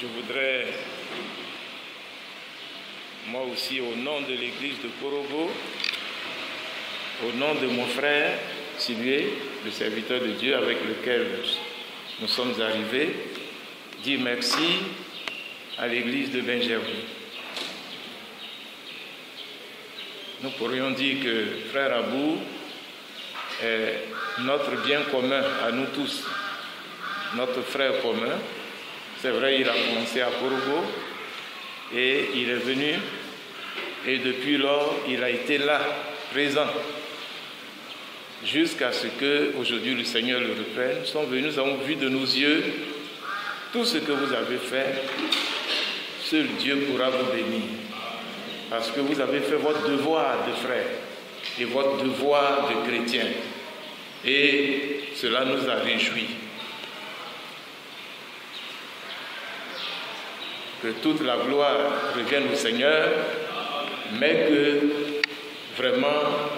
Je voudrais, moi aussi, au nom de l'église de Korogo, au nom de mon frère Sylvie, le serviteur de Dieu avec lequel nous sommes arrivés, dire merci à l'église de Benjerville. Nous pourrions dire que frère Abou est notre bien commun à nous tous, notre frère commun. C'est vrai, il a commencé à Korogo et il est venu et depuis lors, il a été là, présent, jusqu'à ce qu'aujourd'hui le Seigneur le reprenne. Nous sommes venus, nous avons vu de nos yeux tout ce que vous avez fait. Seul Dieu pourra vous bénir, parce que vous avez fait votre devoir de frère et votre devoir de chrétien, et cela nous a réjouis. Que toute la gloire revienne au Seigneur, mais que vraiment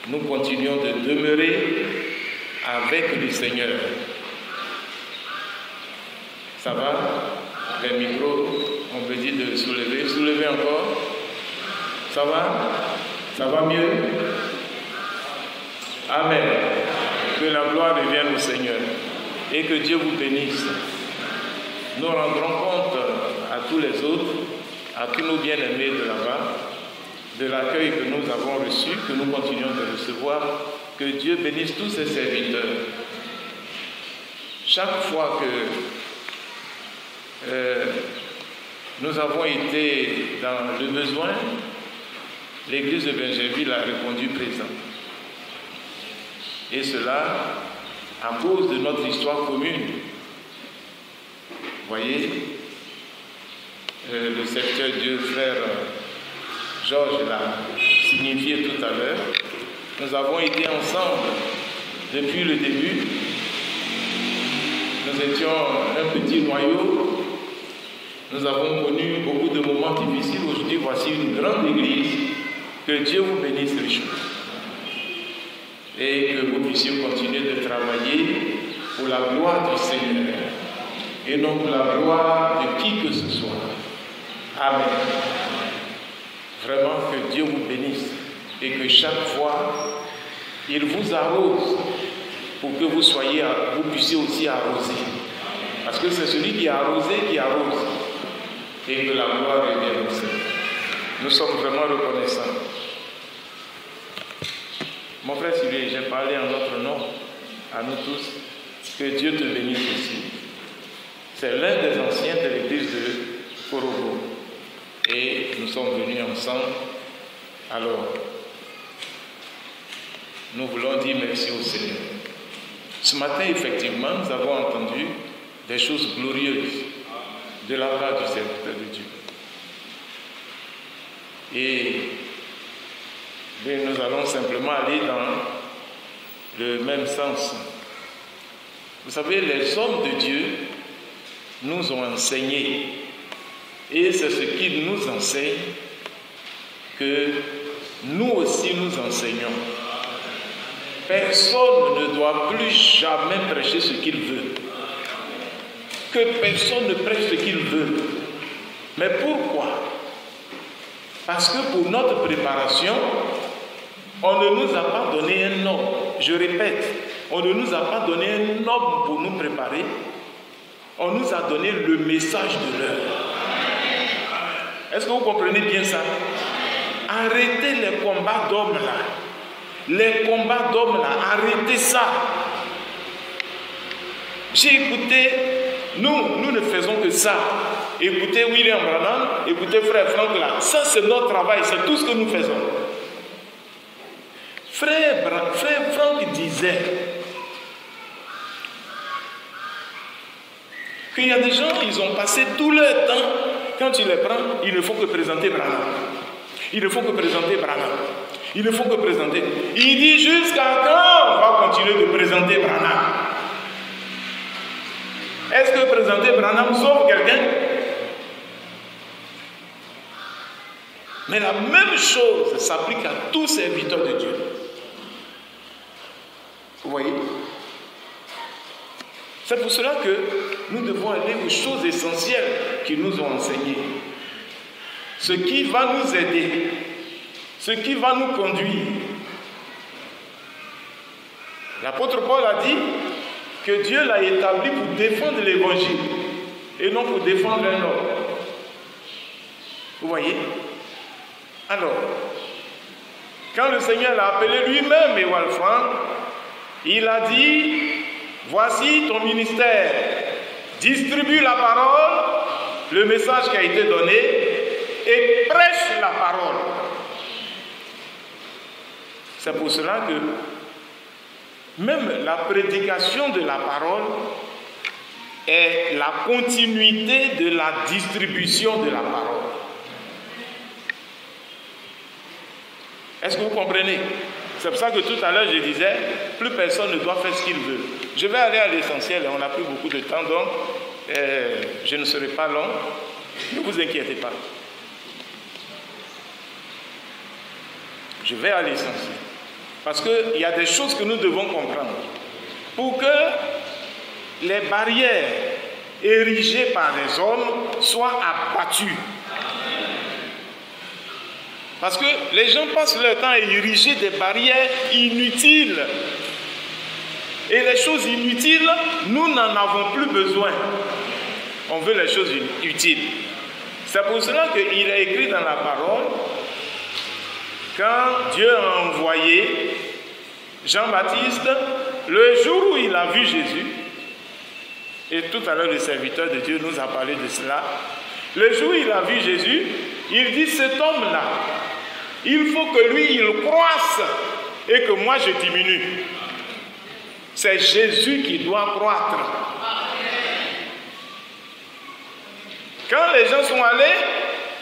nous continuons de demeurer avec le Seigneur. Ça va? Les micros, on veut dire de soulever. Soulevez encore. Ça va? Ça va mieux? Amen. Que la gloire revienne au Seigneur et que Dieu vous bénisse. Nous rendrons compte à tous les autres, à tous nos bien-aimés de là-bas, de l'accueil que nous avons reçu, que nous continuons de recevoir. Que Dieu bénisse tous ses serviteurs. Chaque fois que nous avons été dans le besoin, l'église de Benjerville a répondu présent. Et cela à cause de notre histoire commune. Vous voyez, le serviteur de Dieu, frère Georges, l'a signifié tout à l'heure. Nous avons été ensemble depuis le début. Nous étions un petit noyau. Nous avons connu beaucoup de moments difficiles. Aujourd'hui, voici une grande église. Que Dieu vous bénisse richement. Et que vous puissiez continuer de travailler pour la gloire du Seigneur. Et non pour la gloire de qui que ce soit. Amen. Vraiment que Dieu vous bénisse et que chaque fois, il vous arrose pour que vous puissiez aussi arroser. Parce que c'est celui qui a arrosé qui arrose. Et que la gloire revienne au Seigneur. Nous sommes vraiment reconnaissants. Mon frère Sylvie, j'ai parlé en notre nom, à nous tous, que Dieu te bénisse aussi. C'est l'un des anciens de l'église de Korogo. Et nous sommes venus ensemble. Alors, nous voulons dire merci au Seigneur. Ce matin, effectivement, nous avons entendu des choses glorieuses de la part du serviteur de Dieu. Et nous allons simplement aller dans le même sens. Vous savez, les hommes de Dieu nous ont enseigné, et c'est ce qu'ils nous enseignent que nous aussi nous enseignons. Personne ne doit plus jamais prêcher ce qu'il veut. Que personne ne prêche ce qu'il veut. Mais pourquoi? Parce que pour notre préparation, on ne nous a pas donné un homme. Je répète, on ne nous a pas donné un homme pour nous préparer. On nous a donné le message de l'heure. Est-ce que vous comprenez bien ça? Arrêtez les combats d'hommes là. Les combats d'hommes là, arrêtez ça. J'ai écouté, nous ne faisons que ça. Écoutez William Branham, écoutez frère Franck là. Ça c'est notre travail, c'est tout ce que nous faisons. Frère Franck disait qu'il y a des gens, ils ont passé tout leur temps, quand tu les prends, il ne faut que présenter Branham. Il ne faut que présenter Branham. Il ne faut que présenter. Il dit jusqu'à quand on va continuer de présenter Branham? Est-ce que présenter Branham sauve quelqu'un? Mais la même chose s'applique à tous serviteurs de Dieu. Vous voyez? C'est pour cela que nous devons aller aux choses essentielles qu'ils nous ont enseignées. Ce qui va nous aider, ce qui va nous conduire. L'apôtre Paul a dit que Dieu l'a établi pour défendre l'évangile et non pour défendre un homme. Vous voyez? Alors, quand le Seigneur l'a appelé lui-même Ewald Frank, il a dit, voici ton ministère, distribue la parole, le message qui a été donné, et prêche la parole. C'est pour cela que même la prédication de la parole est la continuité de la distribution de la parole. Est-ce que vous comprenez? C'est pour ça que tout à l'heure je disais, plus personne ne doit faire ce qu'il veut. Je vais aller à l'essentiel, on n'a plus beaucoup de temps, donc je ne serai pas long. Ne vous inquiétez pas. Je vais à l'essentiel. Parce qu'il y a des choses que nous devons comprendre. Pour que les barrières érigées par les hommes soient abattues. Parce que les gens passent leur temps à ériger des barrières inutiles. Et les choses inutiles, nous n'en avons plus besoin. On veut les choses utiles. C'est pour cela qu'il est écrit dans la parole, quand Dieu a envoyé Jean-Baptiste, le jour où il a vu Jésus, et tout à l'heure le serviteur de Dieu nous a parlé de cela, le jour où il a vu Jésus, il dit, cet homme-là, il faut que lui, il croisse et que moi, je diminue. C'est Jésus qui doit croître. Quand les gens sont allés,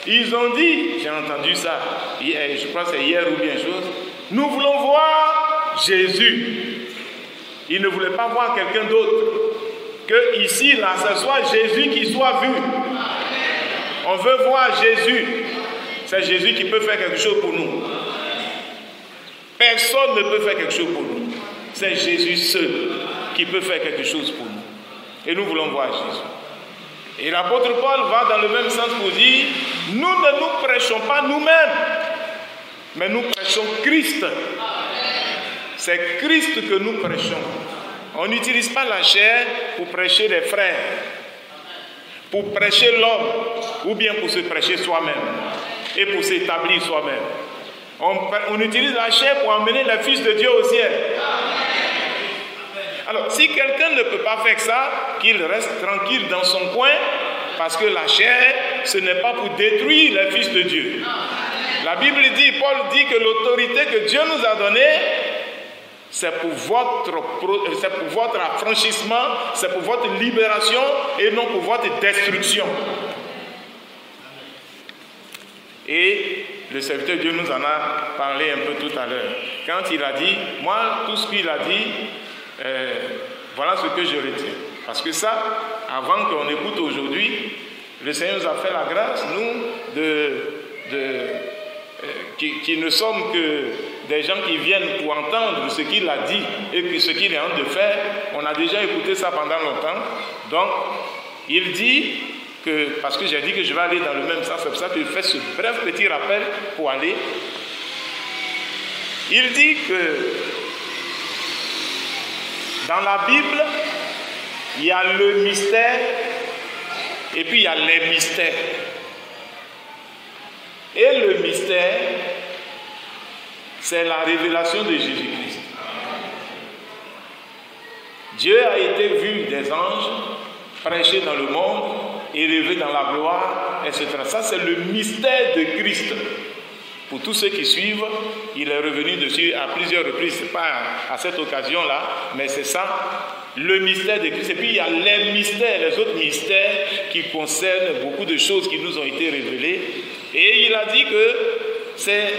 ils ont dit, j'ai entendu ça, je crois que c'est hier ou bien chose, nous voulons voir Jésus. Ils ne voulaient pas voir quelqu'un d'autre. Que ici, là, ce soit Jésus qui soit vu. On veut voir Jésus. C'est Jésus qui peut faire quelque chose pour nous. Personne ne peut faire quelque chose pour nous. C'est Jésus seul qui peut faire quelque chose pour nous. Et nous voulons voir Jésus. Et l'apôtre Paul va dans le même sens pour dire, nous ne nous prêchons pas nous-mêmes, mais nous prêchons Christ. C'est Christ que nous prêchons. On n'utilise pas la chair pour prêcher les frères, pour prêcher l'homme, ou bien pour se prêcher soi-même, et pour s'établir soi-même. On utilise la chair pour emmener le Fils de Dieu au ciel. Alors, si quelqu'un ne peut pas faire ça, qu'il reste tranquille dans son coin, parce que la chair, ce n'est pas pour détruire le Fils de Dieu. La Bible dit, Paul dit que l'autorité que Dieu nous a donnée, c'est pour votre affranchissement, c'est pour votre libération et non pour votre destruction. Et le serviteur de Dieu nous en a parlé un peu tout à l'heure. Quand il a dit, moi, tout ce qu'il a dit, voilà ce que je retiens. Parce que ça, avant qu'on écoute aujourd'hui, le Seigneur nous a fait la grâce, nous, qui ne sommes que des gens qui viennent pour entendre ce qu'il a dit et ce qu'il est en train de faire. On a déjà écouté ça pendant longtemps. Donc, il dit que, parce que j'ai dit que je vais aller dans le même sens, c'est pour ça que je fais ce bref petit rappel pour aller. Il dit que dans la Bible, il y a le mystère et puis il y a les mystères. Et le mystère, c'est la révélation de Jésus-Christ. Dieu a été vu des anges, prêché dans le monde, élevé dans la gloire, etc. Ça, c'est le mystère de Christ. Pour tous ceux qui suivent, il est revenu dessus à plusieurs reprises. Ce n'est pas à cette occasion-là, mais c'est ça, le mystère de Christ. Et puis il y a les mystères, les autres mystères qui concernent beaucoup de choses qui nous ont été révélées. Et il a dit que c'est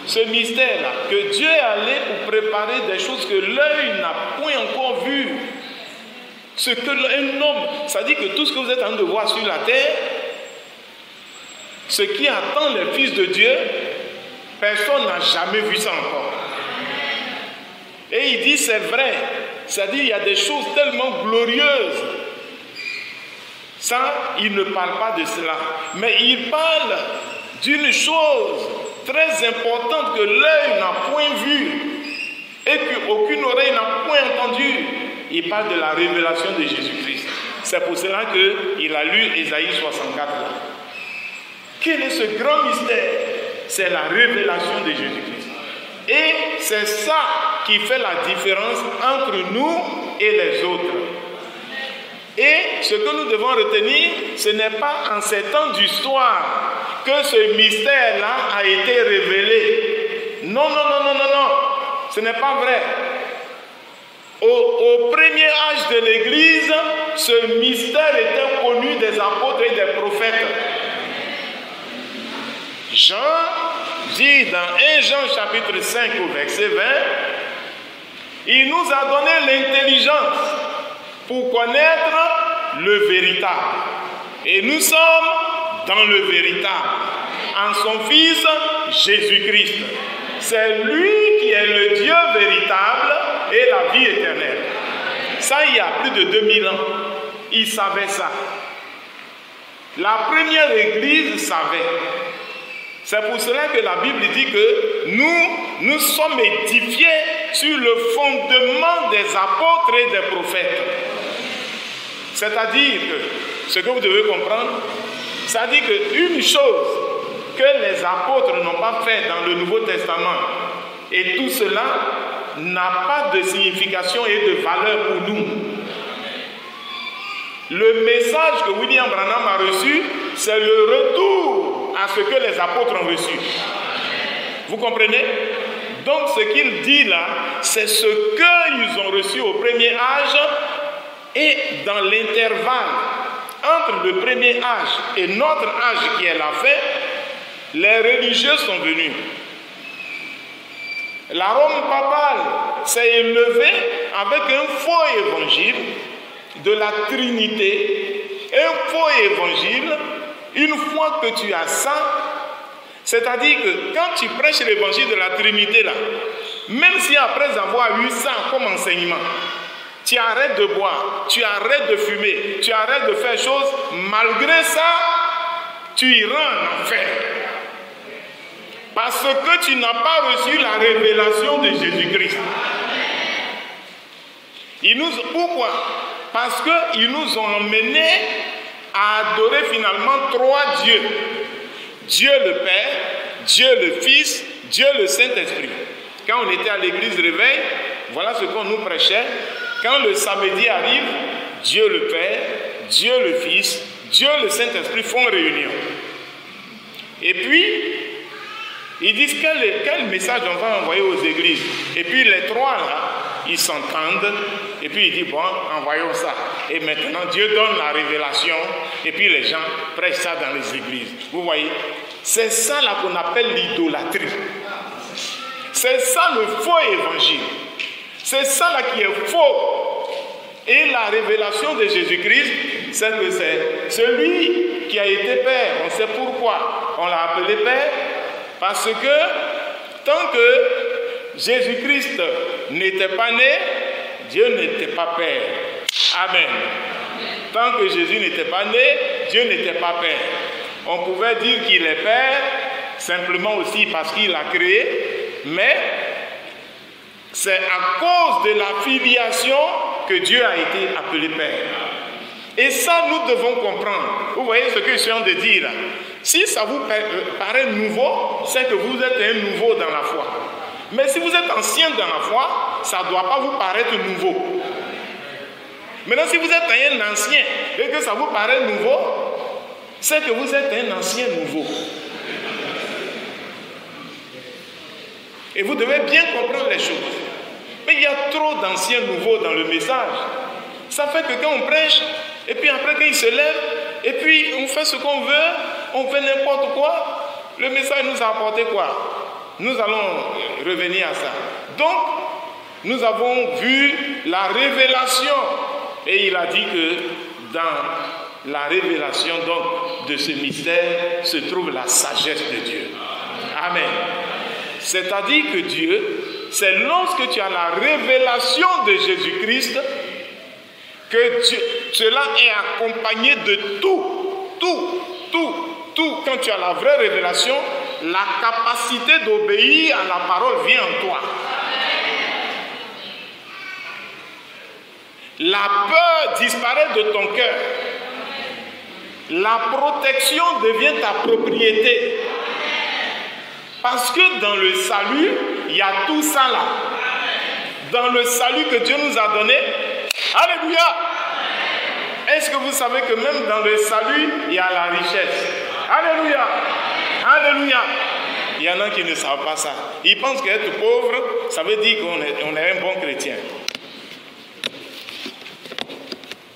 ce mystère-là, que Dieu est allé pour préparer des choses que l'œil n'a point encore vues. Ce que un homme, ça dit que tout ce que vous êtes en train de voir sur la terre, ce qui attend les fils de Dieu, personne n'a jamais vu ça encore. Et il dit, c'est vrai, C'est-à-dire, il y a des choses tellement glorieuses. Ça, il ne parle pas de cela. Mais il parle d'une chose très importante que l'œil n'a point vue et qu'aucune oreille n'a point entendue. Il parle de la révélation de Jésus-Christ. C'est pour cela qu'il a lu Ésaïe 64 là. Quel est ce grand mystère? C'est la révélation de Jésus-Christ. Et c'est ça qui fait la différence entre nous et les autres. Et ce que nous devons retenir, ce n'est pas en ces temps d'histoire que ce mystère-là a été révélé. Non, non, non, non, non, non. Ce n'est pas vrai. Au premier âge de l'Église, ce mystère était connu des apôtres et des prophètes. Jean dit dans 1 Jean chapitre 5 au verset 20, il nous a donné l'intelligence pour connaître le véritable. Et nous sommes dans le véritable, en son Fils Jésus-Christ. C'est lui qui est le Dieu véritable et la vie éternelle. Ça, il y a plus de 2000 ans. Il savait ça. La première Église savait. C'est pour cela que la Bible dit que nous sommes édifiés sur le fondement des apôtres et des prophètes. C'est-à-dire que, ce que vous devez comprendre, c'est-à-dire qu'une chose que les apôtres n'ont pas fait dans le Nouveau Testament, et tout cela n'a pas de signification et de valeur pour nous. Le message que William Branham a reçu, c'est le retour à ce que les apôtres ont reçu. Vous comprenez? Donc ce qu'il dit là, c'est ce qu'ils ont reçu au premier âge, et dans l'intervalle entre le premier âge et notre âge qui est la fin, les religieux sont venus. La Rome papale s'est élevée avec un faux évangile de la Trinité, un faux évangile. Une fois que tu as ça, c'est-à-dire que quand tu prêches l'évangile de la Trinité là, même si après avoir eu ça comme enseignement, tu arrêtes de boire, tu arrêtes de fumer, tu arrêtes de faire choses, malgré ça, tu iras en enfer. Parce que tu n'as pas reçu la révélation de Jésus-Christ. Pourquoi? Parce qu'ils nous ont emmenés à adorer finalement trois dieux. Dieu le Père, Dieu le Fils, Dieu le Saint-Esprit. Quand on était à l'église Réveil, voilà ce qu'on nous prêchait. Quand le samedi arrive, Dieu le Père, Dieu le Fils, Dieu le Saint-Esprit font réunion. Et puis, ils disent quel message on va envoyer aux églises. Et puis les trois là, ils s'entendent. Et puis ils disent, bon, envoyons ça. Et maintenant, Dieu donne la révélation. Et puis les gens prêchent ça dans les églises. Vous voyez, c'est ça là qu'on appelle l'idolâtrie. C'est ça le faux évangile. C'est ça là qui est faux. Et la révélation de Jésus-Christ, c'est que c'est celui qui a été Père. On sait pourquoi on l'a appelé Père. Parce que tant que Jésus-Christ n'était pas né, Dieu n'était pas Père. Amen. Tant que Jésus n'était pas né, Dieu n'était pas Père. On pouvait dire qu'il est Père, simplement aussi parce qu'il a créé, mais c'est à cause de la filiation que Dieu a été appelé Père. Et ça, nous devons comprendre. Vous voyez ce que je suis en train de dire là. Si ça vous paraît nouveau, c'est que vous êtes un nouveau dans la foi. Mais si vous êtes ancien dans la foi, ça ne doit pas vous paraître nouveau. Maintenant, si vous êtes un ancien et que ça vous paraît nouveau, c'est que vous êtes un ancien nouveau. Et vous devez bien comprendre les choses. Mais il y a trop d'anciens nouveaux dans le message. Ça fait que quand on prêche, et puis après quand il se lève, et puis on fait ce qu'on veut, on fait n'importe quoi, le message nous a apporté quoi? Nous allons revenir à ça. Donc, nous avons vu la révélation. Et il a dit que dans la révélation donc, de ce mystère se trouve la sagesse de Dieu. Amen. C'est-à-dire que Dieu c'est lorsque tu as la révélation de Jésus-Christ que cela est accompagné de tout. Quand tu as la vraie révélation, la capacité d'obéir à la parole vient en toi. La peur disparaît de ton cœur. La protection devient ta propriété. Parce que dans le salut, il y a tout ça là. Dans le salut que Dieu nous a donné, alléluia. Est-ce que vous savez que même dans le salut, il y a la richesse? Alléluia. Alléluia. Il y en a qui ne savent pas ça. Ils pensent qu'être pauvre, ça veut dire qu'on est un bon chrétien.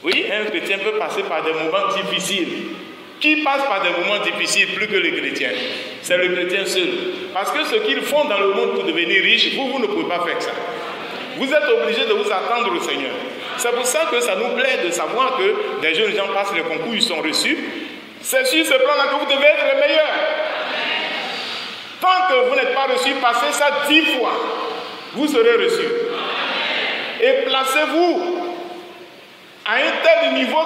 Oui, un chrétien peut passer par des moments difficiles. Qui passe par des moments difficiles plus que les chrétiens? C'est le chrétien seul. Parce que ce qu'ils font dans le monde pour devenir riches, vous ne pouvez pas faire ça. Vous êtes obligés de vous attendre au Seigneur. C'est pour ça que ça nous plaît de savoir que des jeunes gens passent les concours, ils sont reçus. C'est sur ce plan-là que vous devez être les meilleurs. Tant que vous n'êtes pas reçus, passez ça 10 fois. Vous serez reçus. Et placez-vous à un tel niveau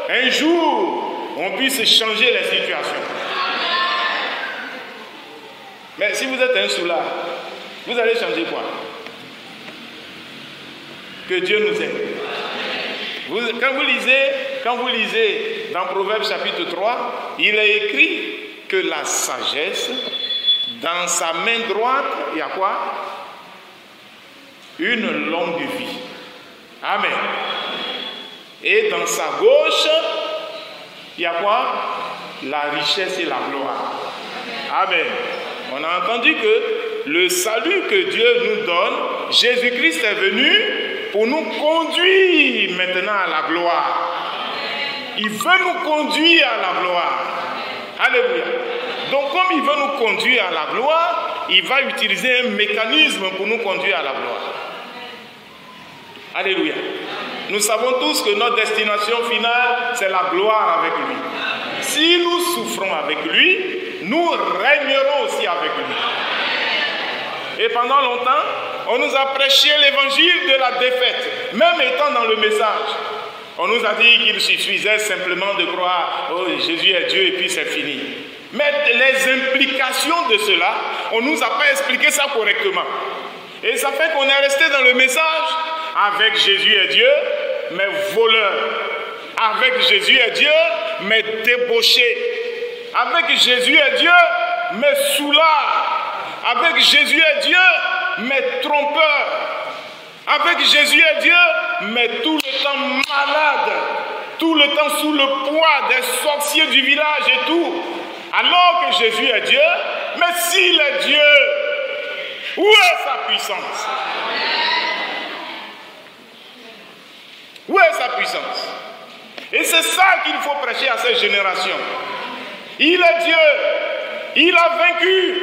qu'un jour, on puisse changer les situations. Mais si vous êtes un soulard, vous allez changer quoi? Que Dieu nous aide. Quand vous lisez dans Proverbes chapitre 3, il est écrit que la sagesse, dans sa main droite, il y a quoi? Une longue vie. Amen. Et dans sa gauche, il y a quoi? La richesse et la gloire. Amen. On a entendu que le salut que Dieu nous donne, Jésus-Christ est venu pour nous conduire maintenant à la gloire. Il veut nous conduire à la gloire. Alléluia. Donc comme il veut nous conduire à la gloire, il va utiliser un mécanisme pour nous conduire à la gloire. Alléluia. Nous savons tous que notre destination finale, c'est la gloire avec lui. Si nous souffrons avec lui, nous régnerons aussi avec lui. Et pendant longtemps, on nous a prêché l'évangile de la défaite, même étant dans le message. On nous a dit qu'il suffisait simplement de croire, oh Jésus est Dieu et puis c'est fini. Mais les implications de cela, on ne nous a pas expliqué ça correctement. Et ça fait qu'on est resté dans le message, avec Jésus est Dieu, mais voleur. Avec Jésus est Dieu, mais débauché. Avec Jésus est Dieu, mais soulard. Avec Jésus est Dieu, mais trompeur. Avec Jésus est Dieu, mais tout le temps malade. Tout le temps sous le poids des sorciers du village et tout. Alors que Jésus est Dieu, mais s'il est Dieu, où est sa puissance? Où est sa puissance? Et c'est ça qu'il faut prêcher à cette génération. Il est Dieu. Il a vaincu.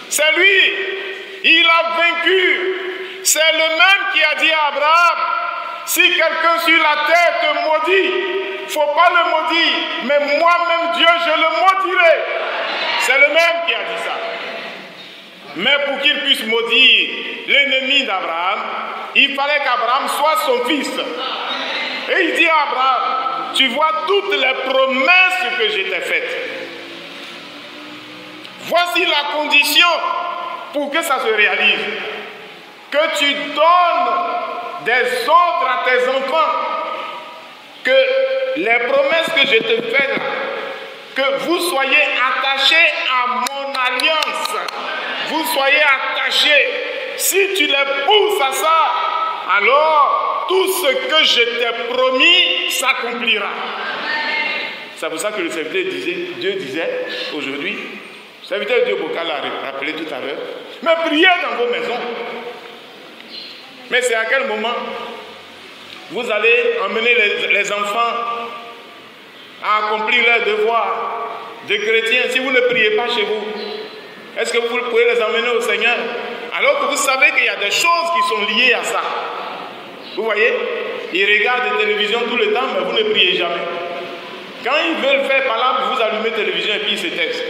C'est lui. Il a vaincu. C'est le même qui a dit à Abraham, si quelqu'un sur la terre te maudit, il ne faut pas le maudire, mais moi-même Dieu, je le maudirai. C'est le même qui a dit ça. Mais pour qu'il puisse maudire l'ennemi d'Abraham, il fallait qu'Abraham soit son fils. Et il dit à Abraham, tu vois toutes les promesses que je t'ai faites. Voici la condition pour que ça se réalise. Que tu donnes des ordres à tes enfants. Que les promesses que je te fais, que vous soyez attachés à mon alliance. Vous soyez attachés. Si tu les pousses à ça, alors tout ce que je t'ai promis s'accomplira. C'est pour ça que le serviteur Dieu disait aujourd'hui, le serviteur Dieu Bocal l'a rappelé tout à l'heure, mais priez dans vos maisons. Mais c'est à quel moment vous allez emmener les enfants à accomplir leurs devoirs de chrétiens si vous ne priez pas chez vous? Est-ce que vous pouvez les emmener au Seigneur? Alors que vous savez qu'il y a des choses qui sont liées à ça. Vous voyez? Ils regardent la télévision tout le temps, mais vous ne priez jamais. Quand ils veulent faire par là, vous allumez la télévision et puis ils se taisent.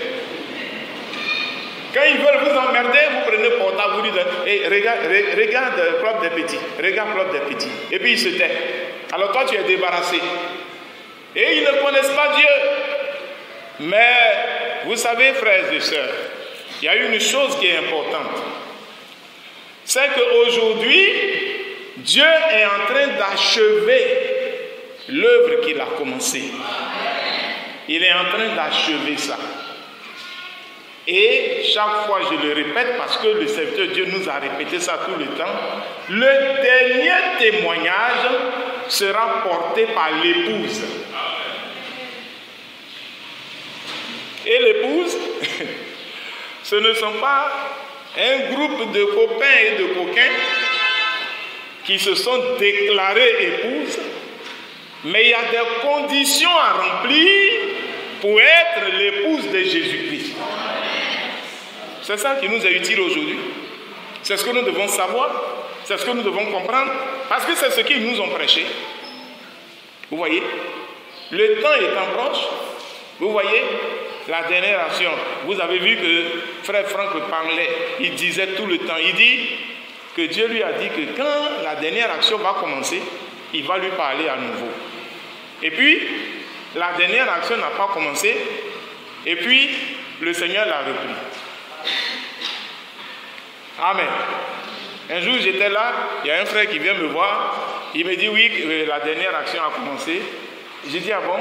Quand ils veulent vous emmerder, vous prenez portable, vous dites hey, regarde Club des petits, regarde Club des petits. Et puis ils se taisent. Alors toi tu es débarrassé. Et ils ne connaissent pas Dieu. Mais vous savez, frères et sœurs, il y a une chose qui est importante. C'est qu'aujourd'hui, Dieu est en train d'achever l'œuvre qu'il a commencée. Il est en train d'achever ça. Et chaque fois, je le répète, parce que le serviteur de Dieu nous a répété ça tout le temps, le dernier témoignage sera porté par l'épouse. Et l'épouse, ce ne sont pas un groupe de copains et de coquins qui se sont déclarés épouses, mais il y a des conditions à remplir pour être l'épouse de Jésus-Christ. C'est ça qui nous est utile aujourd'hui. C'est ce que nous devons savoir, c'est ce que nous devons comprendre, parce que c'est ce qu'ils nous ont prêché. Vous voyez, le temps étant proche, vous voyez, la dernière action, vous avez vu que frère Franck parlait, il disait tout le temps, il dit que Dieu lui a dit que quand la dernière action va commencer, il va lui parler à nouveau. Et puis, la dernière action n'a pas commencé, et puis le Seigneur l'a repris. Amen. Un jour, j'étais là, il y a un frère qui vient me voir, il me dit oui, la dernière action a commencé. J'ai dit ah bon?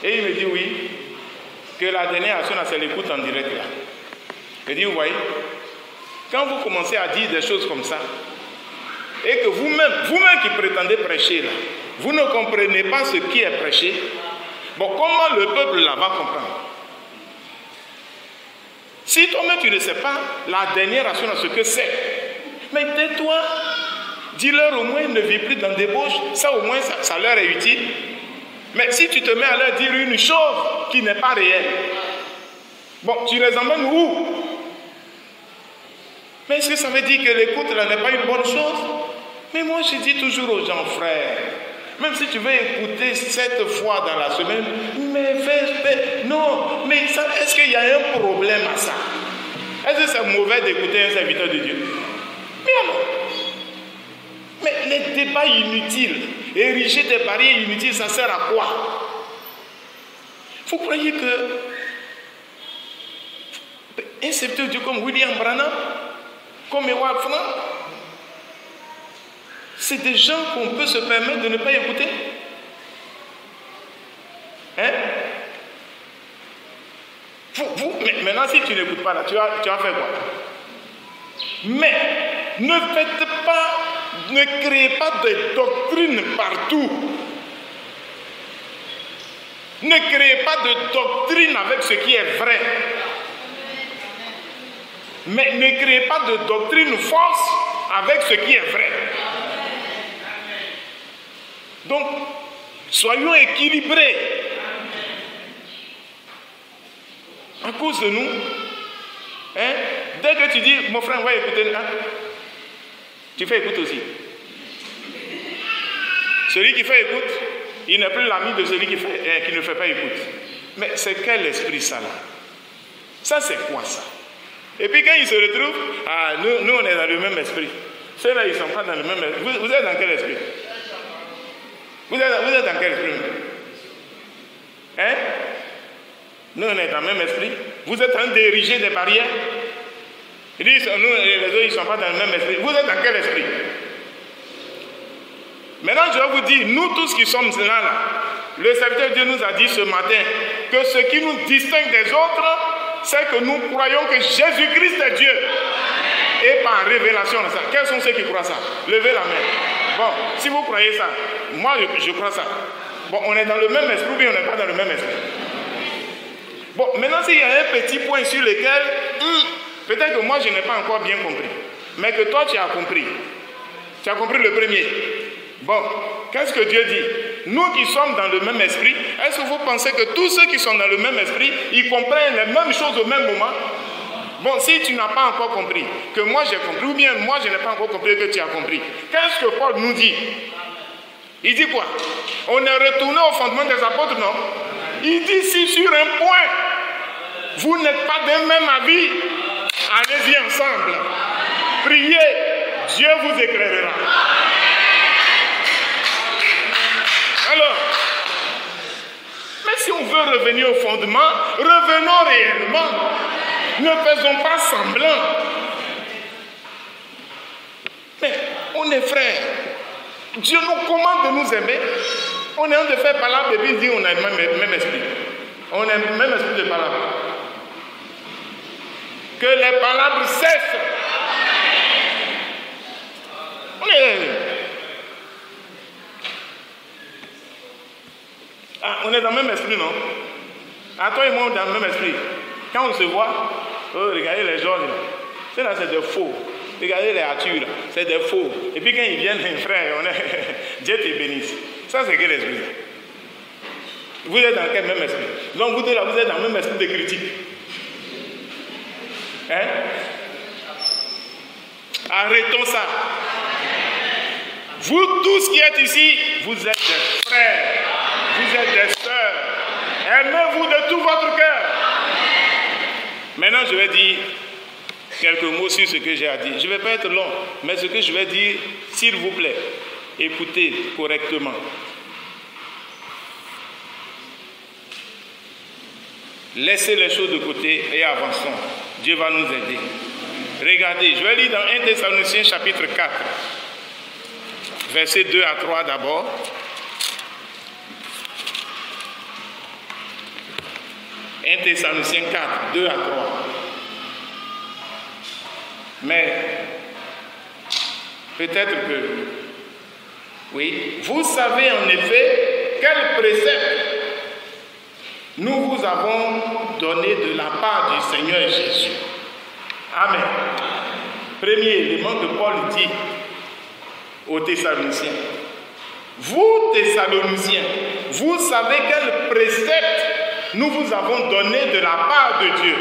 Et il me dit oui, que la dernière action, c'est l'écoute en direct là. Il dit, vous voyez, quand vous commencez à dire des choses comme ça, et que vous-même qui prétendez prêcher là, vous ne comprenez pas ce qui est prêché, bon, comment le peuple là va comprendre? Si toi-même tu ne sais pas la dernière action, ce que c'est, mais tais-toi, dis-leur au moins ne vis plus dans des débauche, ça au moins ça leur est utile. Mais si tu te mets à leur dire une chose qui n'est pas réelle, bon, tu les emmènes où? Mais est-ce que ça veut dire que l'écoute là n'est pas une bonne chose? Mais moi je dis toujours aux gens, frères, même si tu veux écouter 7 fois dans la semaine, mais non, mais est-ce qu'il y a un problème à ça? Est-ce que c'est mauvais d'écouter un serviteur de Dieu? Mais alors, mais les débats inutiles, ériger des barrières inutiles, ça sert à quoi? Vous croyez que un serviteur de Dieu comme William Branham, comme Ewald Frank, c'est des gens qu'on peut se permettre de ne pas écouter? Hein? Mais maintenant, si tu n'écoutes pas là, tu vas faire quoi? Mais ne créez pas de doctrines partout. Ne créez pas de doctrine avec ce qui est vrai. Mais ne créez pas de doctrine fausse avec ce qui est vrai. Donc, soyons équilibrés. À cause de nous, hein, dès que tu dis, mon frère, on va écouter, hein, tu fais écoute aussi. Celui qui fait écoute, il n'est plus l'ami de celui qui ne fait pas écoute. Mais c'est quel esprit ça là? Ça c'est quoi ça? Et puis quand ils se retrouvent, ah, nous on est dans le même esprit. Ceux-là ils ne sont pas dans le même esprit. Vous êtes dans quel esprit? Vous êtes dans quel esprit? Hein? Nous on est dans le même esprit. Vous êtes en train d'ériger des barrières. Ils disent, nous les autres ils ne sont pas dans le même esprit. Vous êtes dans quel esprit? Maintenant, je vais vous dire, nous tous qui sommes là, le serviteur de Dieu nous a dit ce matin que ce qui nous distingue des autres, c'est que nous croyons que Jésus-Christ est Dieu. Et par révélation de ça. Quels sont ceux qui croient ça? Levez la main. Bon, si vous croyez ça, moi je crois ça. Bon, on est dans le même esprit ou bien on n'est pas dans le même esprit? Bon, maintenant s'il y a un petit point sur lequel, peut-être que moi je n'ai pas encore bien compris, mais que toi tu as compris. Tu as compris le premier. Bon, qu'est-ce que Dieu dit? Nous qui sommes dans le même esprit, est-ce que vous pensez que tous ceux qui sont dans le même esprit, ils comprennent les mêmes choses au même moment? Bon, si tu n'as pas encore compris, que moi j'ai compris, ou bien moi je n'ai pas encore compris que tu as compris, qu'est-ce que Paul nous dit? Il dit quoi? On est retourné au fondement des apôtres, non? Il dit si sur un point, vous n'êtes pas d'un même avis, Allez-y ensemble. Priez, Dieu vous éclairera. Alors, mais si on veut revenir au fondement, revenons réellement. Ne faisons pas semblant. Mais on est frères. Dieu nous commande de nous aimer. On est en train de faire palabre et puis il dit on a le même esprit. On a le même esprit de palabre. Que les palabres cessent. On est dans le même esprit, non? Ah, toi et moi, on est dans le même esprit. Quand on se voit, oh, regardez les gens, là, c'est des faux. Regardez les Arthur, c'est des faux. Et puis quand ils viennent, les frères, Dieu te bénisse. Ça, c'est quel esprit? Vous êtes dans quel même esprit? Donc vous deux là, vous êtes dans le même esprit de critique. Hein? Arrêtons ça. Vous tous qui êtes ici, vous êtes des frères, vous êtes des sœurs. Aimez-vous de tout votre cœur. Maintenant, je vais dire quelques mots sur ce que j'ai à dire. Je ne vais pas être long, mais ce que je vais dire, s'il vous plaît, écoutez correctement. Laissez les choses de côté et avançons. Dieu va nous aider. Regardez, je vais lire dans 1 Thessaloniciens chapitre 4, versets 2 à 3 d'abord. 1 Thessaloniciens 4, 2 à 3. Mais peut-être que, oui, vous savez en effet quel précepte nous vous avons donné de la part du Seigneur Jésus. Amen. Premier élément que Paul dit aux Thessaloniciens. Vous, Thessaloniciens, vous savez quel précepte nous vous avons donné de la part de Dieu.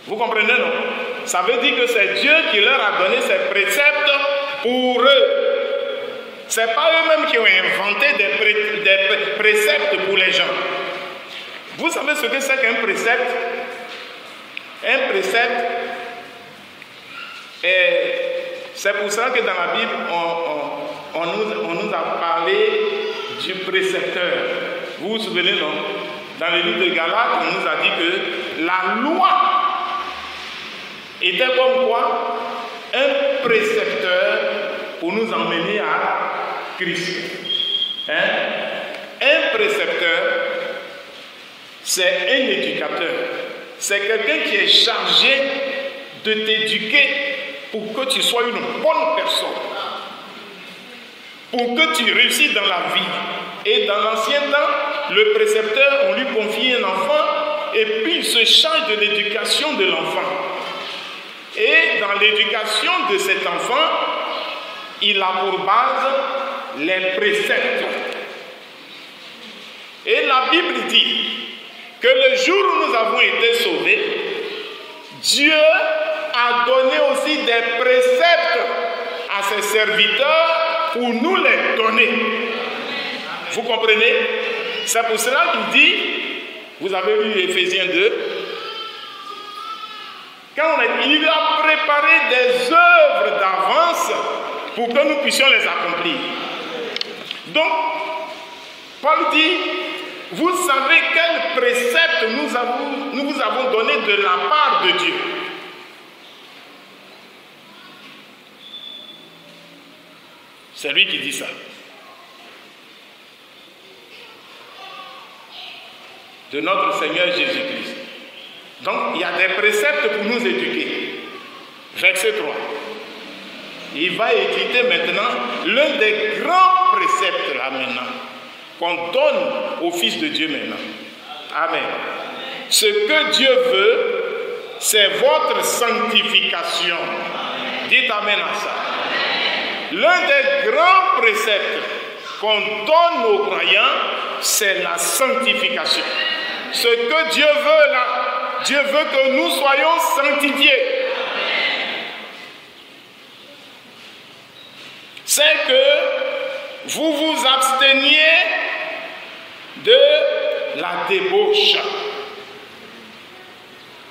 Vous comprenez, non? Ça veut dire que c'est Dieu qui leur a donné ces préceptes pour eux. Ce n'est pas eux-mêmes qui ont inventé des préceptes pour les gens. Vous savez ce que c'est qu'un précepte? Un précepte, c'est pour ça que dans la Bible, on nous a parlé du précepteur. Vous vous souvenez, non? Dans le livre de Galates, on nous a dit que la loi était comme quoi? Un précepteur pour nous emmener à Christ. Un précepteur, c'est un éducateur. C'est quelqu'un qui est chargé de t'éduquer pour que tu sois une bonne personne. Pour que tu réussisses dans la vie. Et dans l'ancien temps, le précepteur, on lui confie un enfant et puis il se charge de l'éducation de l'enfant. Et dans l'éducation de cet enfant, il a pour base les préceptes. Et la Bible dit que le jour où nous avons été sauvés, Dieu a donné aussi des préceptes à ses serviteurs pour nous les donner. Vous comprenez? C'est pour cela qu'il dit, vous avez lu Éphésiens 2, il a préparé des œuvres d'avance pour que nous puissions les accomplir. Donc, Paul dit, vous savez quel précepte nous vous avons donné de la part de Dieu. C'est lui qui dit ça. De notre Seigneur Jésus-Christ. Donc, il y a des préceptes pour nous éduquer. Verset 3. Il va éditer maintenant l'un des grands préceptes là maintenant, qu'on donne au Fils de Dieu maintenant. Amen. Ce que Dieu veut, c'est votre sanctification. Dites Amen à ça. L'un des grands préceptes qu'on donne aux croyants, c'est la sanctification. Ce que Dieu veut là, Dieu veut que nous soyons sanctifiés. C'est que vous vous absteniez de la débauche.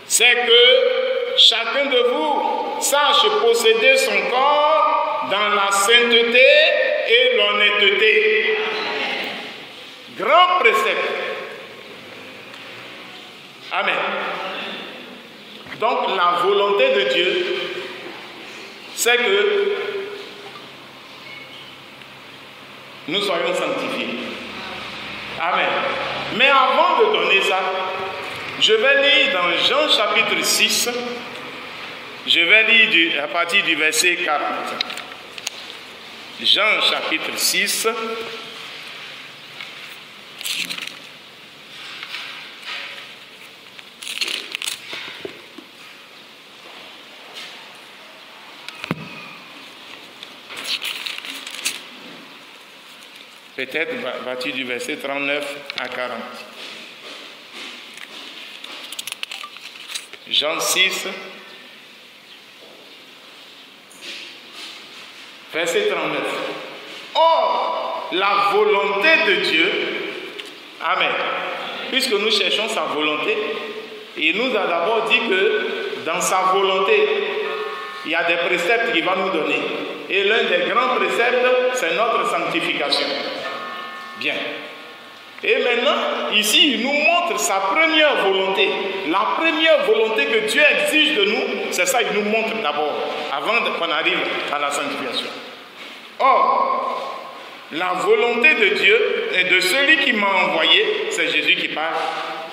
C'est que chacun de vous sache posséder son corps dans la sainteté et l'honnêteté. Grand précepte. Amen. Donc la volonté de Dieu, c'est que nous soyons sanctifiés. Amen. Mais avant de donner ça, je vais lire dans Jean chapitre 6, je vais lire à partir du verset 40. Jean chapitre 6. Peut-être à partir du verset 39 à 40. Jean 6, verset 39. Or, la volonté de Dieu, amen, puisque nous cherchons sa volonté, il nous a d'abord dit que dans sa volonté, il y a des préceptes qu'il va nous donner. Et l'un des grands préceptes, c'est notre sanctification. Bien. Et maintenant, ici, il nous montre sa première volonté. La première volonté que Dieu exige de nous, c'est ça qu'il nous montre d'abord, avant qu'on arrive à la sanctification. Or, la volonté de Dieu et de celui qui m'a envoyé, c'est Jésus qui parle,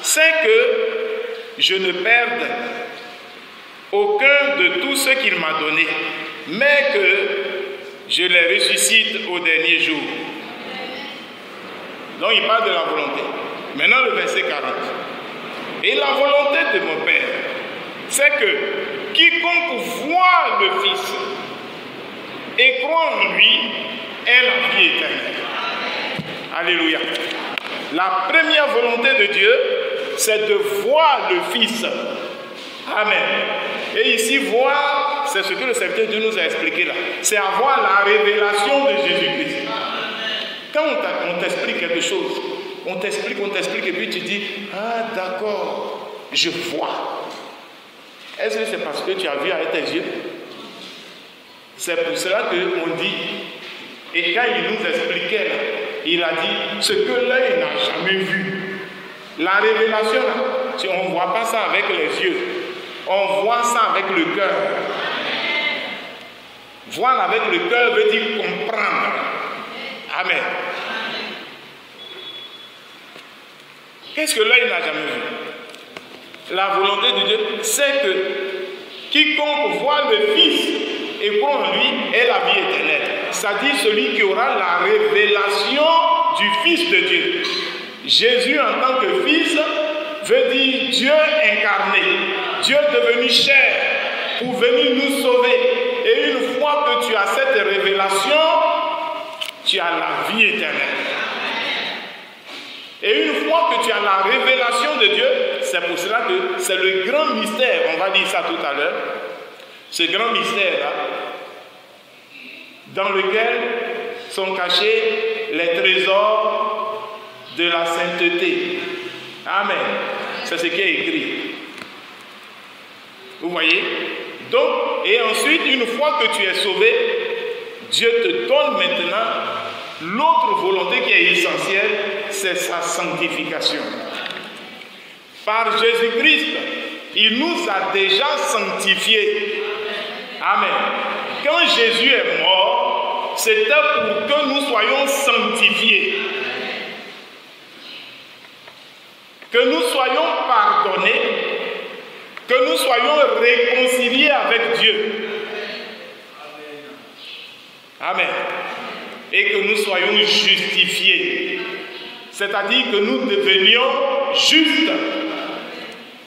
c'est que je ne perde aucun de tout ce qu'il m'a donné, mais que je les ressuscite au dernier jour. Donc il parle de la volonté. Maintenant le verset 40. Et la volonté de mon Père, c'est que quiconque voit le Fils et croit en lui ait la vie éternelle. Alléluia. La première volonté de Dieu, c'est de voir le Fils. Amen. Et ici, voir, c'est ce que le serviteur de Dieu nous a expliqué là. C'est avoir la révélation de Jésus-Christ. Quand on t'explique quelque chose, on t'explique, et puis tu dis, ah d'accord, je vois. Est-ce que c'est parce que tu as vu avec tes yeux? C'est pour cela qu'on dit, et quand il nous expliquait là, il a dit, ce que l'œil n'a jamais vu. La révélation là, on ne voit pas ça avec les yeux, on voit ça avec le cœur. Voir avec le cœur veut dire comprendre. Amen. Qu'est-ce que l'œil n'a jamais vu? La volonté de Dieu, c'est que quiconque voit le Fils et croit en lui ait la vie éternelle. C'est-à-dire celui qui aura la révélation du Fils de Dieu. Jésus en tant que Fils veut dire Dieu incarné, Dieu devenu chair pour venir nous sauver. Et une fois que tu as cette révélation, tu as la vie éternelle. Et une fois que tu as la révélation de Dieu, c'est pour cela que c'est le grand mystère, on va dire ça tout à l'heure, ce grand mystère-là, dans lequel sont cachés les trésors de la sainteté. Amen. C'est ce qui est écrit. Vous voyez? Donc, et ensuite, une fois que tu es sauvé, Dieu te donne maintenant l'autre volonté qui est essentielle, c'est sa sanctification. Par Jésus-Christ, il nous a déjà sanctifiés. Amen. Quand Jésus est mort, c'était pour que nous soyons sanctifiés. Que nous soyons pardonnés, que nous soyons réconciliés avec Dieu. Amen. Et que nous soyons justifiés. C'est-à-dire que nous devenions justes.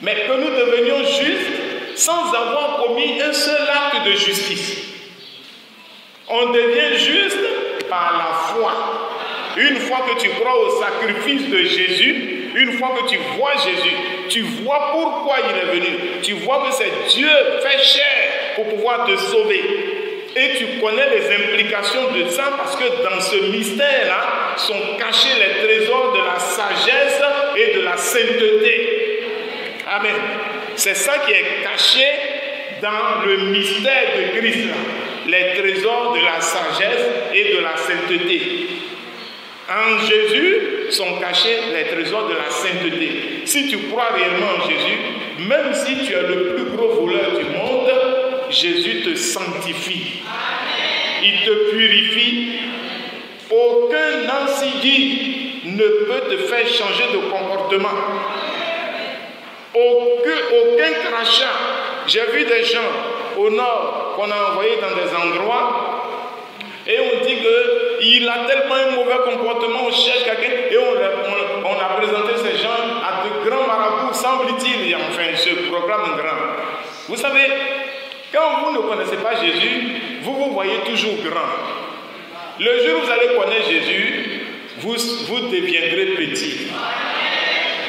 Mais que nous devenions justes sans avoir commis un seul acte de justice. On devient juste par la foi. Une fois que tu crois au sacrifice de Jésus, une fois que tu vois Jésus, tu vois pourquoi il est venu. Tu vois que c'est Dieu fait chair pour pouvoir te sauver. Et tu connais les implications de ça parce que dans ce mystère-là sont cachés les trésors de la sagesse et de la sainteté. Amen. C'est ça qui est caché dans le mystère de Christ, les trésors de la sagesse et de la sainteté. En Jésus sont cachés les trésors de la sainteté. Si tu crois réellement en Jésus, même si tu es le plus gros voleur du monde, Jésus te sanctifie. Il te purifie. Aucun insidieux ne peut te faire changer de comportement. Aucun crachat. J'ai vu des gens au nord qu'on a envoyés dans des endroits et on dit qu'il a tellement un mauvais comportement, on cherche quelqu'un et on a présenté ces gens à de grands marabouts, semble-t-il, enfin ce programme grand. Vous savez, quand vous ne connaissez pas Jésus, vous vous voyez toujours grand. Le jour où vous allez connaître Jésus, vous deviendrez petit.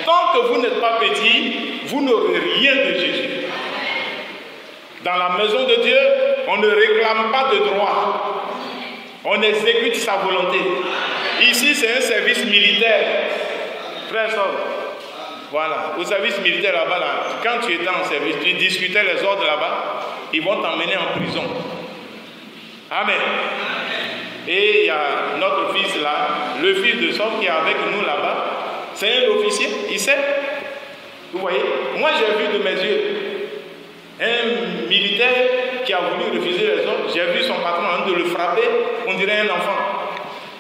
Tant que vous n'êtes pas petit, vous n'aurez rien de Jésus. Dans la maison de Dieu, on ne réclame pas de droit. On exécute sa volonté. Ici, c'est un service militaire. Frère et soeur, voilà, au service militaire là-bas, là, quand tu étais en service, tu discutais les ordres là-bas, ils vont t'emmener en prison. Amen. Et il y a notre fils là, le fils de Somme qui est avec nous là-bas, c'est un officier, il sait. Vous voyez, moi j'ai vu de mes yeux un militaire qui a voulu refuser les ordres, j'ai vu son patron en train de le frapper, on dirait un enfant.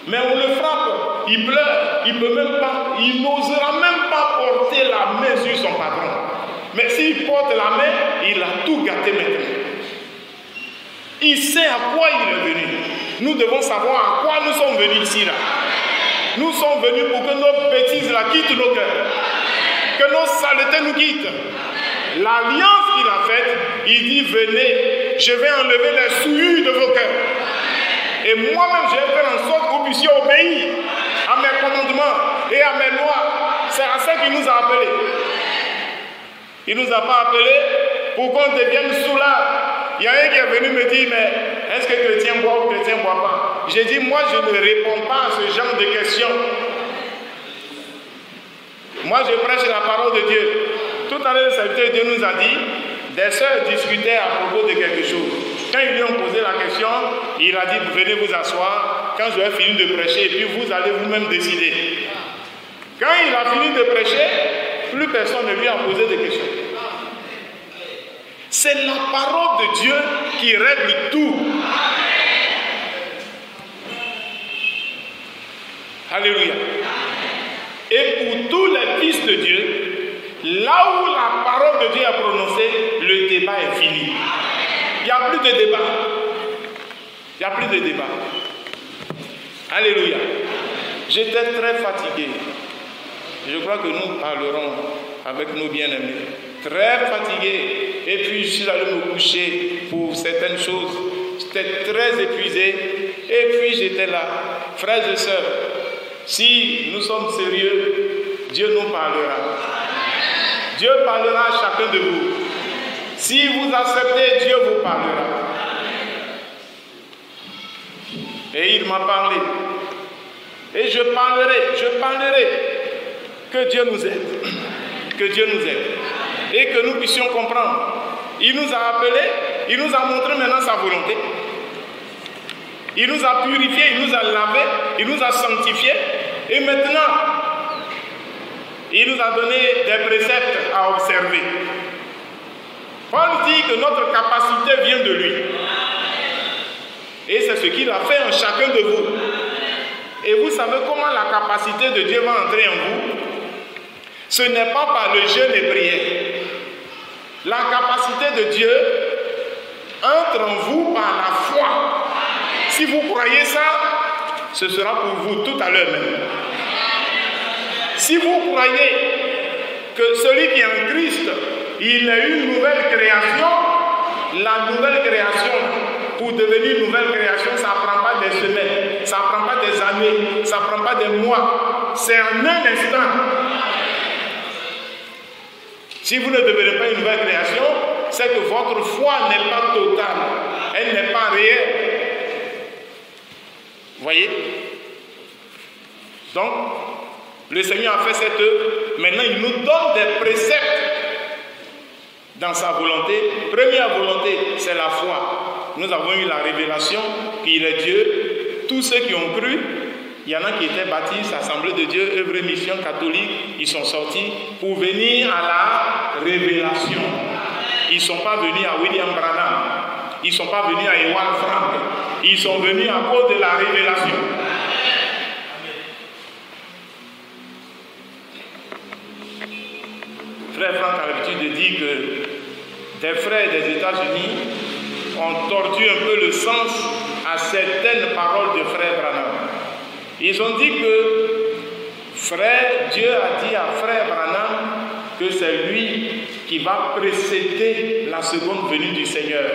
Mais on le frappe, il pleure, il peut même pas, il n'osera même pas porter la main sur son patron. Mais s'il porte la main, il a tout gâté maintenant. Il sait à quoi il est venu. Nous devons savoir à quoi nous sommes venus ici là. Nous sommes venus pour que nos bêtises là quittent nos cœurs. Que nos saletés nous quittent. L'alliance qu'il a faite, il dit venez, je vais enlever les souillures de vos cœurs. Et moi-même, je vais faire en sorte que vous puissiez obéir à mes commandements et à mes lois. C'est à ça qu'il nous a appelés. Il ne nous a pas appelés pour qu'on devienne soulard. Il y a un qui est venu me dire, mais est-ce que chrétien boit ou chrétien ne boit pas? J'ai dit, moi, je ne réponds pas à ce genre de questions. Moi, je prêche la parole de Dieu. Tout à l'heure, le serviteur de Dieu nous a dit, des sœurs discutaient à propos de quelque chose. Quand ils lui ont posé la question, il a dit, venez vous asseoir, quand je vais finir de prêcher, et puis vous allez vous-même décider. Quand il a fini de prêcher, plus personne ne lui a posé de questions. C'est la parole de Dieu qui règle tout. Alléluia. Et pour tous les fils de Dieu, là où la parole de Dieu est prononcée, le débat est fini. Il n'y a plus de débat. Il n'y a plus de débat. Alléluia. J'étais très fatigué. Je crois que nous parlerons avec nos bien-aimés. Très fatigué. Et puis je suis allé me coucher pour certaines choses. J'étais très épuisé. Et puis j'étais là. Frères et sœurs, si nous sommes sérieux, Dieu nous parlera. Dieu parlera à chacun de vous. Si vous acceptez, Dieu vous parlera. Et il m'a parlé. Et je parlerai. Que Dieu nous aide. Que Dieu nous aide. Et que nous puissions comprendre. Il nous a appelés, il nous a montré maintenant sa volonté. Il nous a purifiés, il nous a lavés, il nous a sanctifiés. Et maintenant, il nous a donné des préceptes à observer. Paul dit que notre capacité vient de lui. Et c'est ce qu'il a fait en chacun de vous. Et vous savez comment la capacité de Dieu va entrer en vous? Ce n'est pas par le jeûne et prière. La capacité de Dieu entre en vous par la foi. Si vous croyez ça, ce sera pour vous tout à l'heure même. Si vous croyez que celui qui est en Christ, il est une nouvelle création, la nouvelle création, pour devenir une nouvelle création, ça ne prend pas des semaines, ça ne prend pas des années, ça ne prend pas des mois, c'est en un instant. Si vous ne devenez pas une nouvelle création, c'est que votre foi n'est pas totale, elle n'est pas réelle. Vous voyez? Donc, le Seigneur a fait cette œuvre. Maintenant, il nous donne des préceptes. dans sa volonté. Première volonté, c'est la foi. Nous avons eu la révélation qu'il est Dieu. Tous ceux qui ont cru, il y en a qui étaient baptisés, Assemblée de Dieu, œuvre mission catholique, ils sont sortis pour venir à la révélation. Ils ne sont pas venus à William Branham, ils ne sont pas venus à Ewald Frank, ils sont venus à cause de la révélation. Frère Franck a l'habitude de dire que des frères des États-Unis ont tordu un peu le sens à certaines paroles de frère Branham. Ils ont dit que Dieu a dit à frère Branham que c'est lui qui va précéder la seconde venue du Seigneur.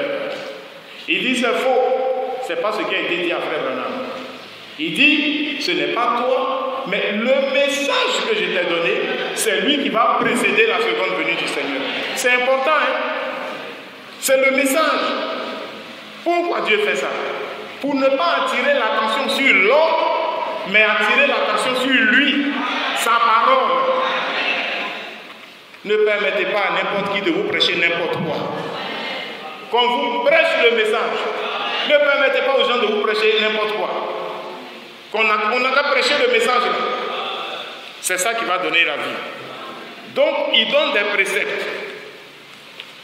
Il dit c'est faux, c'est pas ce qui a été dit à frère Branham. Il dit ce n'est pas toi, mais le message que je t'ai donné, c'est lui qui va précéder la seconde venue du Seigneur. C'est important, hein? C'est le message. Pourquoi Dieu fait ça? Pour ne pas attirer l'attention sur l'homme, mais attirer l'attention sur lui, sa parole. Ne permettez pas à n'importe qui de vous prêcher n'importe quoi. Quand vous prêchez le message, ne permettez pas aux gens de vous prêcher n'importe quoi. On n'a qu'à prêcher le message là. C'est ça qui va donner la vie. Donc, il donne des préceptes.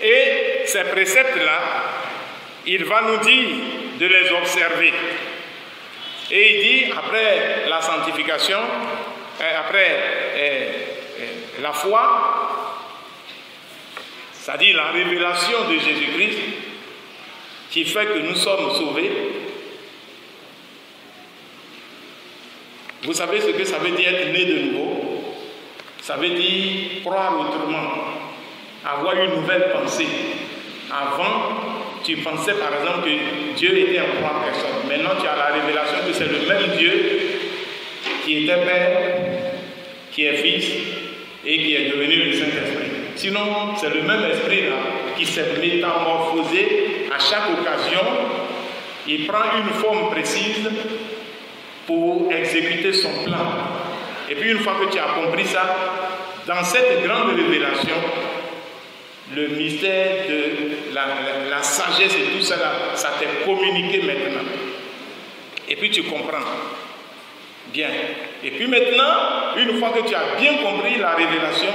Et ces préceptes-là, il va nous dire de les observer. Et il dit, après la sanctification, après la foi, c'est-à-dire la révélation de Jésus-Christ, qui fait que nous sommes sauvés. Vous savez ce que ça veut dire être né de nouveau? Ça veut dire croire autrement, avoir une nouvelle pensée. Avant, tu pensais par exemple que Dieu était en trois personnes. Maintenant, tu as la révélation que c'est le même Dieu qui était Père, qui est Fils et qui est devenu le Saint-Esprit. Sinon, c'est le même esprit là qui s'est métamorphosé à chaque occasion. Il prend une forme précise pour exécuter son plan. Et puis une fois que tu as compris ça, dans cette grande révélation, le mystère de la sagesse et tout ça, ça t'est communiqué maintenant. Et puis tu comprends. Bien. Et puis maintenant, une fois que tu as bien compris la révélation,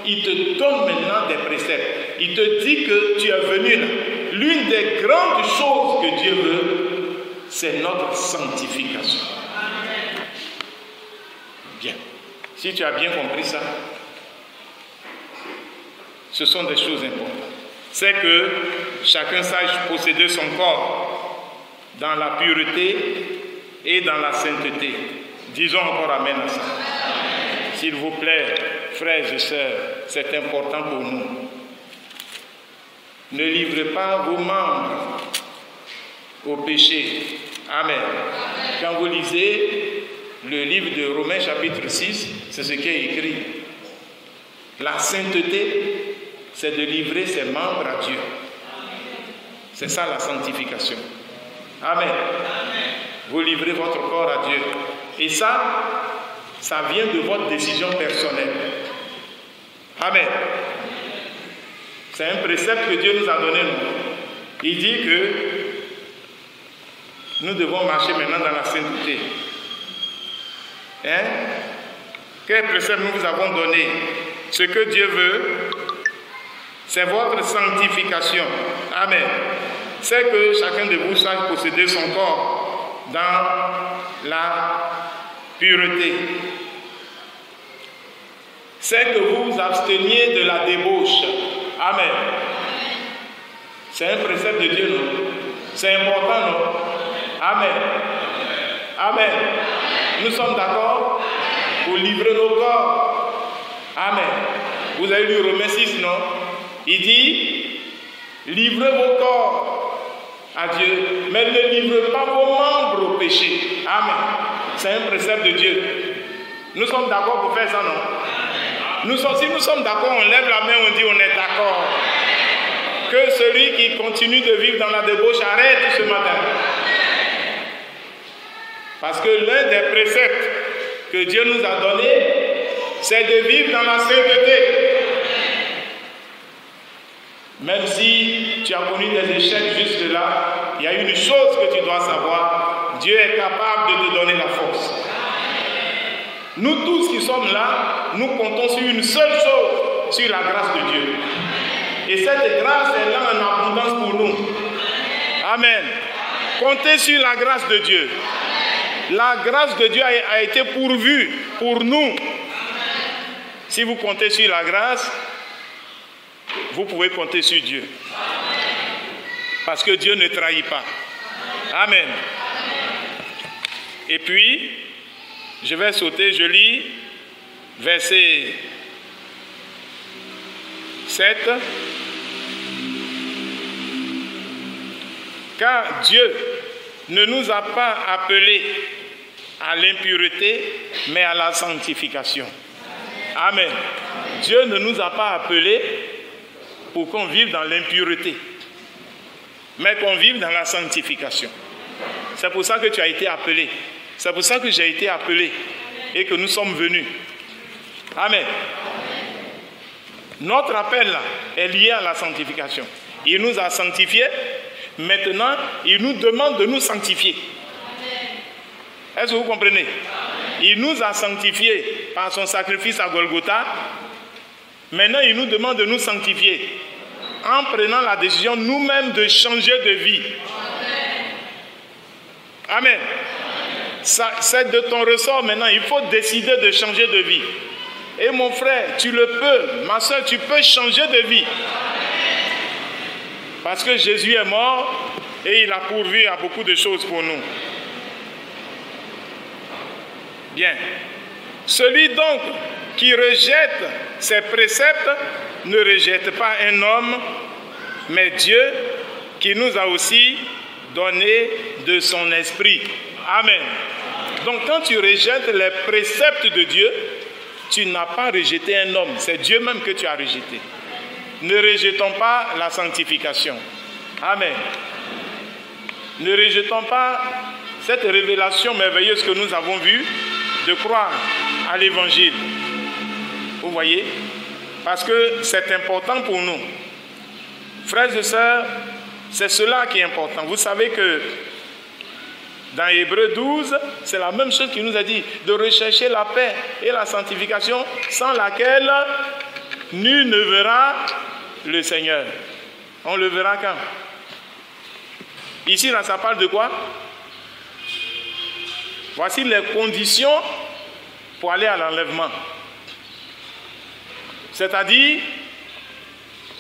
il te donne maintenant des préceptes. Il te dit que tu es venu là. L'une des grandes choses que Dieu veut, c'est notre sanctification. Bien. Si tu as bien compris ça, ce sont des choses importantes. C'est que chacun sache posséder son corps dans la pureté et dans la sainteté. Disons encore amen à ça. S'il vous plaît, frères et sœurs, c'est important pour nous. Ne livrez pas vos membres au péché. Amen. Quand vous lisez le livre de Romains chapitre 6, c'est ce qui est écrit. La sainteté, c'est de livrer ses membres à Dieu. C'est ça la sanctification. Amen. Vous livrez votre corps à Dieu. Et ça vient de votre décision personnelle. Amen. C'est un précepte que Dieu nous a donné. Il dit que nous devons marcher maintenant dans la sainteté. Hein? Quel précepte nous vous avons donné? Ce que Dieu veut, c'est votre sanctification. Amen. C'est que chacun de vous sache posséder son corps dans la pureté. C'est que vous vous absteniez de la débauche. Amen. C'est un précepte de Dieu, non? C'est important, non? Amen. Amen. Nous sommes d'accord pour livrer nos corps. Amen. Vous avez lu Romains 6, non? Il dit, livrez vos corps à Dieu, mais ne livrez pas vos membres au péché. Amen. C'est un précepte de Dieu. Nous sommes d'accord pour faire ça, non? Si nous sommes d'accord, on lève la main, on dit on est d'accord. Que celui qui continue de vivre dans la débauche arrête ce matin. Parce que l'un des préceptes que Dieu nous a donné, c'est de vivre dans la sainteté. Même si tu as connu des échecs jusque-là, il y a une chose que tu dois savoir. Dieu est capable de te donner la force. Nous tous qui sommes là, nous comptons sur une seule chose, sur la grâce de Dieu. Et cette grâce est là en abondance pour nous. Amen. Comptez sur la grâce de Dieu. La grâce de Dieu a été pourvue pour nous. Si vous comptez sur la grâce, vous pouvez compter sur Dieu. Parce que Dieu ne trahit pas. Amen. Et puis, je vais sauter, je lis verset 7. Car Dieu ne nous a pas appelés à l'impureté, mais à la sanctification. Amen. Dieu ne nous a pas appelés pour qu'on vive dans l'impureté, mais qu'on vive dans la sanctification. C'est pour ça que tu as été appelé. C'est pour ça que j'ai été appelé et que nous sommes venus. Amen. Notre appel là est lié à la sanctification. Il nous a sanctifiés. Maintenant, il nous demande de nous sanctifier. Est-ce que vous comprenez? Il nous a sanctifiés par son sacrifice à Golgotha. Maintenant, il nous demande de nous sanctifier en prenant la décision nous-mêmes de changer de vie. Amen. C'est de ton ressort maintenant. Il faut décider de changer de vie. Et mon frère, tu le peux. Ma soeur, tu peux changer de vie. Parce que Jésus est mort et il a pourvu à beaucoup de choses pour nous. Bien. Celui donc qui rejette ses préceptes ne rejette pas un homme, mais Dieu qui nous a aussi donné de son esprit. Amen. Donc quand tu rejettes les préceptes de Dieu, tu n'as pas rejeté un homme, c'est Dieu même que tu as rejeté. Ne rejetons pas la sanctification. Amen. Ne rejetons pas cette révélation merveilleuse que nous avons vue de croire à l'évangile. Vous voyez? Parce que c'est important pour nous. Frères et sœurs, c'est cela qui est important. Vous savez que dans Hébreux 12, c'est la même chose qu'il nous a dit, de rechercher la paix et la sanctification sans laquelle nul ne verra le Seigneur. On le verra quand? Ici, là, ça parle de quoi? Voici les conditions pour aller à l'enlèvement. C'est-à-dire,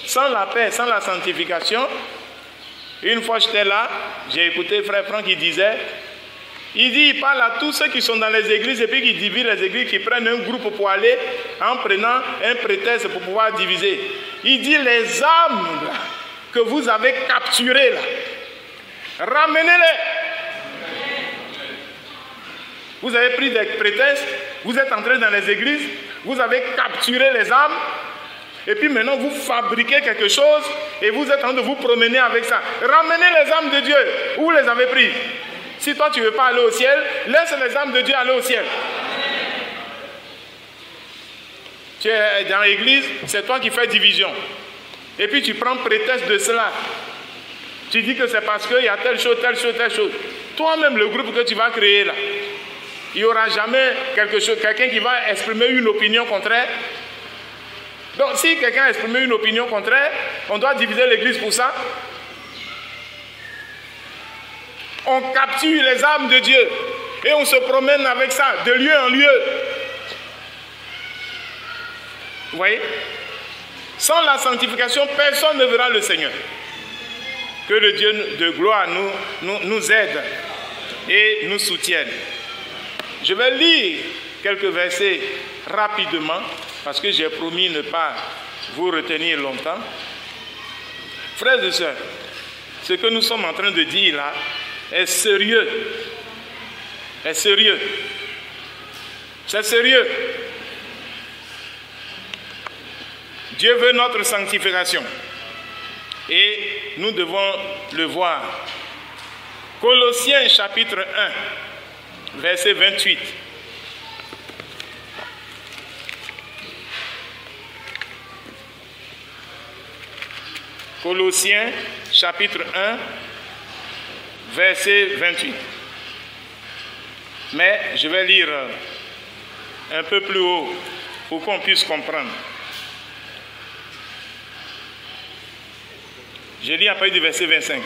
sans la paix, sans la sanctification, une fois j'étais là, j'ai écouté frère Franck qui disait, il parle à tous ceux qui sont dans les églises et puis qui divisent les églises, qui prennent un groupe pour aller en prenant un prétexte pour pouvoir diviser. Il dit les âmes là, que vous avez capturées là, ramenez-les. Vous avez pris des prétextes, vous êtes entrés dans les églises, vous avez capturé les âmes, et puis maintenant vous fabriquez quelque chose et vous êtes en train de vous promener avec ça. Ramenez les âmes de Dieu. Où vous les avez prises? Si toi tu ne veux pas aller au ciel, laisse les âmes de Dieu aller au ciel. Tu es dans l'église, c'est toi qui fais division. Et puis tu prends prétexte de cela. Tu dis que c'est parce qu'il y a telle chose, telle chose, telle chose. Toi-même, le groupe que tu vas créer là, il n'y aura jamais quelqu'un qui va exprimer une opinion contraire. Donc, si quelqu'un a exprimé une opinion contraire, on doit diviser l'église pour ça. On capture les âmes de Dieu et on se promène avec ça de lieu en lieu. Vous voyez? Sans la sanctification, personne ne verra le Seigneur. Que le Dieu de gloire nous aide et nous soutienne. Je vais lire quelques versets rapidement, parce que j'ai promis ne pas vous retenir longtemps. Frères et sœurs, ce que nous sommes en train de dire là est sérieux. Est sérieux. C'est sérieux. Dieu veut notre sanctification. Et nous devons le voir. Colossiens chapitre 1, verset 28. Colossiens chapitre 1, verset 28. Mais je vais lire un peu plus haut pour qu'on puisse comprendre. Je lis à partir du verset 25.